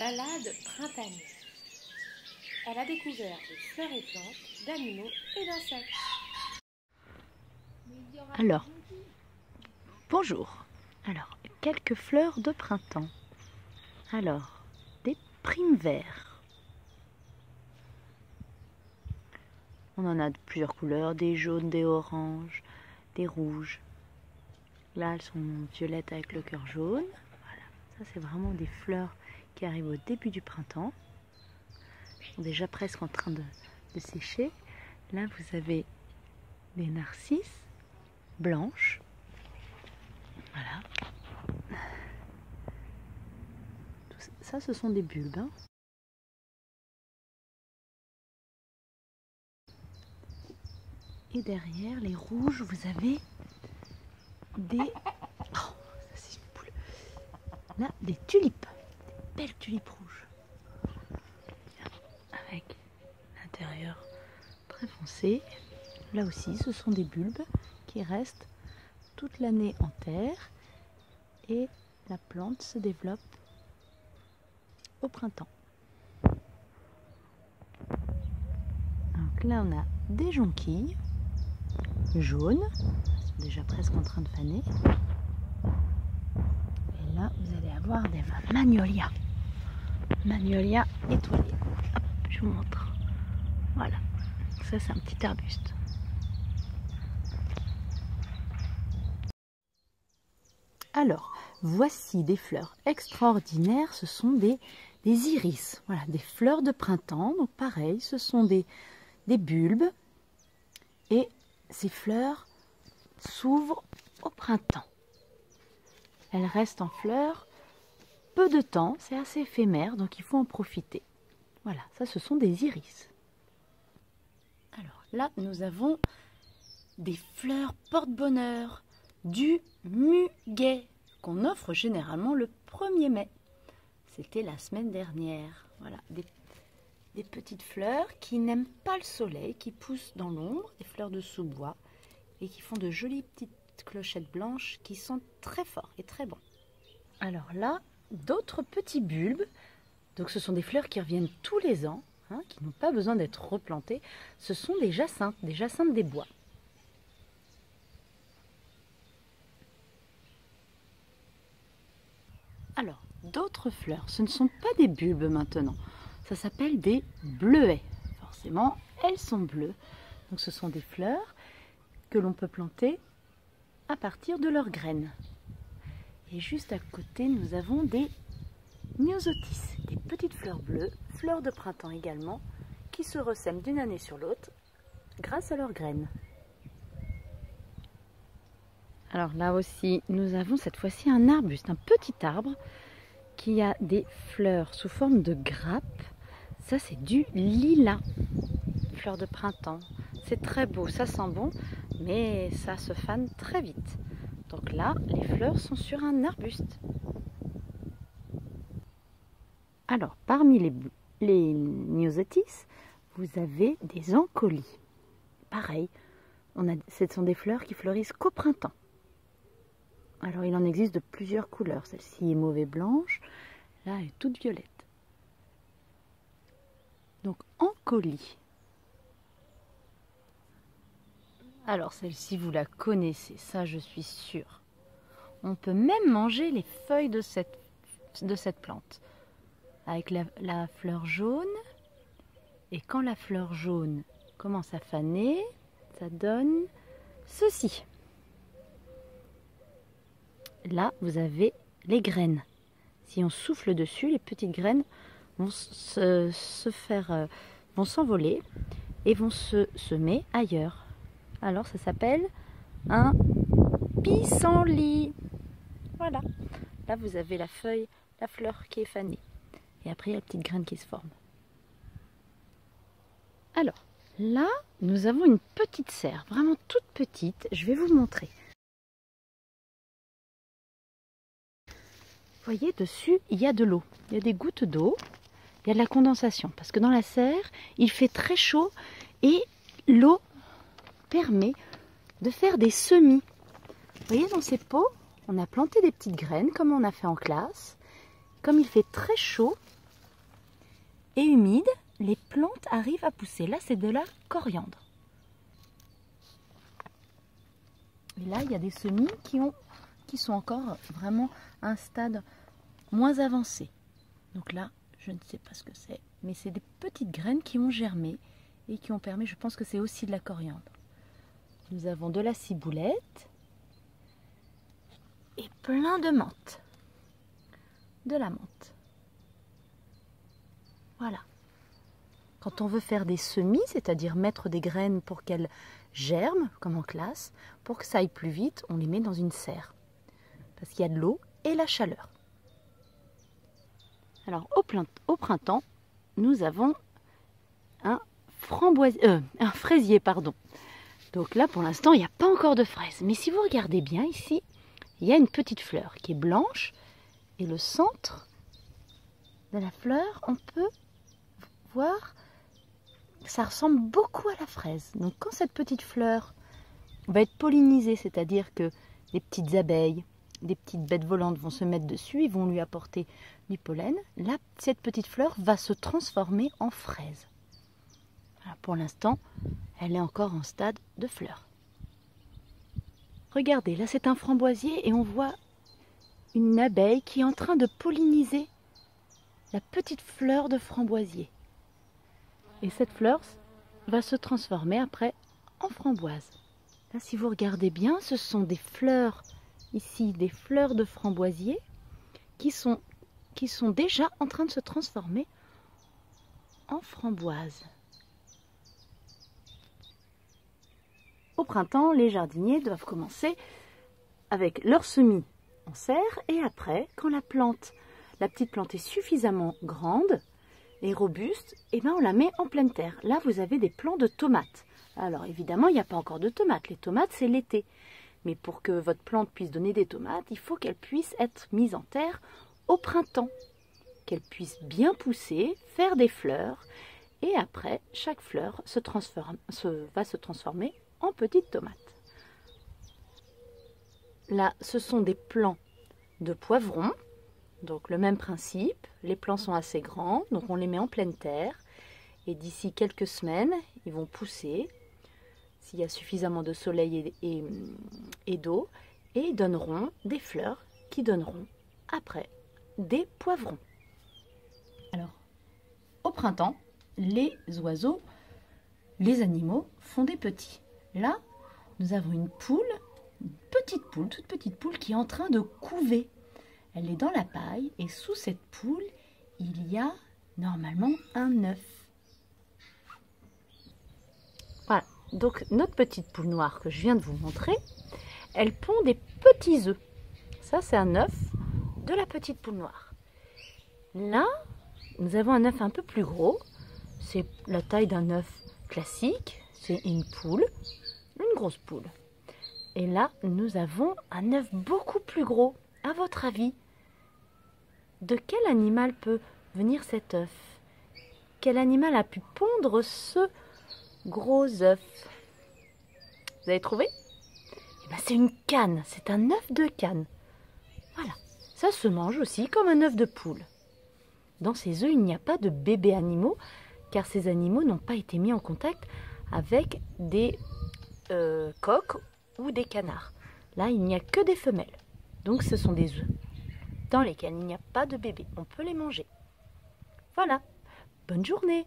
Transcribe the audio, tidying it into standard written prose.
balade printanière. Elle a découvert des fleurs et plantes, d'animaux et d'insectes. Alors, bonjour. Alors, quelques fleurs de printemps. Alors, des primevères. On en a de plusieurs couleurs, des jaunes, des oranges, des rouges. Là, elles sont violettes avec le cœur jaune. Voilà, ça c'est vraiment des fleurs qui arrivent au début du printemps. Elles sont déjà presque en train de sécher. Là, vous avez des narcisses blanches. Voilà. Tout ça, ce sont des bulbes. Hein. Et derrière les rouges, vous avez des... Oh, ça c'est une poule. Là, des tulipes. Des belles tulipes rouges. Avec l'intérieur très foncé. Là aussi, ce sont des bulbes qui restent toute l'année en terre. Et la plante se développe au printemps. Donc là, on a des jonquilles jaunes, elles sont déjà presque en train de faner. Et là, vous allez avoir des magnolias. Magnolia étoilées. Hop, je vous montre. Voilà. Ça, c'est un petit arbuste. Alors, voici des fleurs extraordinaires. Ce sont des iris. Voilà, des fleurs de printemps. Donc, pareil, ce sont des bulbes. Et ces fleurs s'ouvrent au printemps. Elles restent en fleurs peu de temps, c'est assez éphémère, donc il faut en profiter. Voilà, ça ce sont des iris. Alors là, nous avons des fleurs porte-bonheur, du muguet, qu'on offre généralement le 1er mai. C'était la semaine dernière. Voilà, des petites fleurs qui n'aiment pas le soleil, qui poussent dans l'ombre, des fleurs de sous-bois, et qui font de jolies petites clochettes blanches qui sont très forts et très bons. Alors là, d'autres petits bulbes, donc ce sont des fleurs qui reviennent tous les ans, hein, qui n'ont pas besoin d'être replantées. Ce sont des jacinthes des bois. Alors, d'autres fleurs, ce ne sont pas des bulbes maintenant, ça s'appelle des bleuets. Forcément, elles sont bleues. Donc ce sont des fleurs que l'on peut planter à partir de leurs graines. Et juste à côté, nous avons des myosotis, des petites fleurs bleues, fleurs de printemps également, qui se ressèment d'une année sur l'autre grâce à leurs graines. Alors là aussi, nous avons cette fois-ci un arbuste, un petit arbre qui a des fleurs sous forme de grappe. Ça, c'est du lilas, fleurs de printemps. C'est très beau, ça sent bon, mais ça se fane très vite. Donc là, les fleurs sont sur un arbuste. Alors, parmi les myosotis, vous avez des ancolies. Pareil, ce sont des fleurs qui fleurissent qu'au printemps. Alors, il en existe de plusieurs couleurs. Celle-ci est mauve et blanche, là, elle est toute violette. Donc, ancolies. Alors, celle-ci, vous la connaissez, ça, je suis sûre. On peut même manger les feuilles de cette plante. Avec la fleur jaune. Et quand la fleur jaune commence à faner, ça donne ceci. Là, vous avez les graines. Si on souffle dessus, les petites graines vont vont s'envoler et vont se semer ailleurs. Alors, ça s'appelle un pissenlit. Voilà. Là, vous avez la fleur qui est fanée. Et après, il y a la petite graine qui se forme. Alors, là, nous avons une petite serre, vraiment toute petite. Je vais vous montrer. Vous voyez, dessus, il y a de l'eau. Il y a des gouttes d'eau. Il y a de la condensation. Parce que dans la serre, il fait très chaud et l'eau permet de faire des semis. Vous voyez, dans ces pots, on a planté des petites graines, comme on a fait en classe. Comme il fait très chaud, et humide, les plantes arrivent à pousser. Là, c'est de la coriandre. Et là, il y a des semis qui sont encore vraiment à un stade moins avancé. Donc là, je ne sais pas ce que c'est, mais c'est des petites graines qui ont germé et qui ont permis, je pense que c'est aussi de la coriandre. Nous avons de la ciboulette et plein de menthe. De la menthe. Voilà. Quand on veut faire des semis, c'est-à-dire mettre des graines pour qu'elles germent, comme en classe, pour que ça aille plus vite, on les met dans une serre. Parce qu'il y a de l'eau et la chaleur. Alors, au printemps, nous avons un fraisier, pardon. Donc là, pour l'instant, il n'y a pas encore de fraises. Mais si vous regardez bien ici, il y a une petite fleur qui est blanche. Et le centre de la fleur, on peut voir que ça ressemble beaucoup à la fraise. Donc quand cette petite fleur va être pollinisée, c'est-à-dire que des petites abeilles, des petites bêtes volantes vont se mettre dessus et vont lui apporter du pollen, là, cette petite fleur va se transformer en fraise. Alors, pour l'instant, elle est encore en stade de fleur. Regardez, là c'est un framboisier et on voit une abeille qui est en train de polliniser la petite fleur de framboisier. Et cette fleur va se transformer après en framboise. Là, si vous regardez bien, ce sont des fleurs, ici, des fleurs de framboisier qui sont déjà en train de se transformer en framboise. Au printemps, les jardiniers doivent commencer avec leurs semis en serre et après, quand la petite plante est suffisamment grande et robuste, et ben on la met en pleine terre. Là, vous avez des plants de tomates. Alors évidemment, il n'y a pas encore de tomates. Les tomates, c'est l'été. Mais pour que votre plante puisse donner des tomates, il faut qu'elle puisse être mise en terre au printemps. Qu'elle puisse bien pousser, faire des fleurs. Et après, chaque fleur va se transformer en petites tomates. Là, ce sont des plants de poivrons. Donc le même principe, les plants sont assez grands, donc on les met en pleine terre. Et d'ici quelques semaines, ils vont pousser, s'il y a suffisamment de soleil et d'eau, et ils donneront des fleurs qui donneront après des poivrons. Alors, au printemps, les oiseaux, les animaux font des petits. Là, nous avons une poule, toute petite poule qui est en train de couver. Elle est dans la paille et sous cette poule, il y a normalement un œuf. Voilà, donc notre petite poule noire que je viens de vous montrer, elle pond des petits œufs. Ça, c'est un œuf de la petite poule noire. Là, nous avons un œuf un peu plus gros. C'est la taille d'un œuf classique. C'est une poule, une grosse poule. Et là, nous avons un œuf beaucoup plus gros. À votre avis, de quel animal peut venir cet œuf? Quel animal a pu pondre ce gros œuf? Vous avez trouvé? Eh ben, c'est une canne, c'est un œuf de canne. Voilà, ça se mange aussi comme un œuf de poule. Dans ces œufs, il n'y a pas de bébés animaux, car ces animaux n'ont pas été mis en contact avec des coqs ou des canards. Là, il n'y a que des femelles. Donc, ce sont des œufs dans lesquels il n'y a pas de bébé. On peut les manger. Voilà. Bonne journée!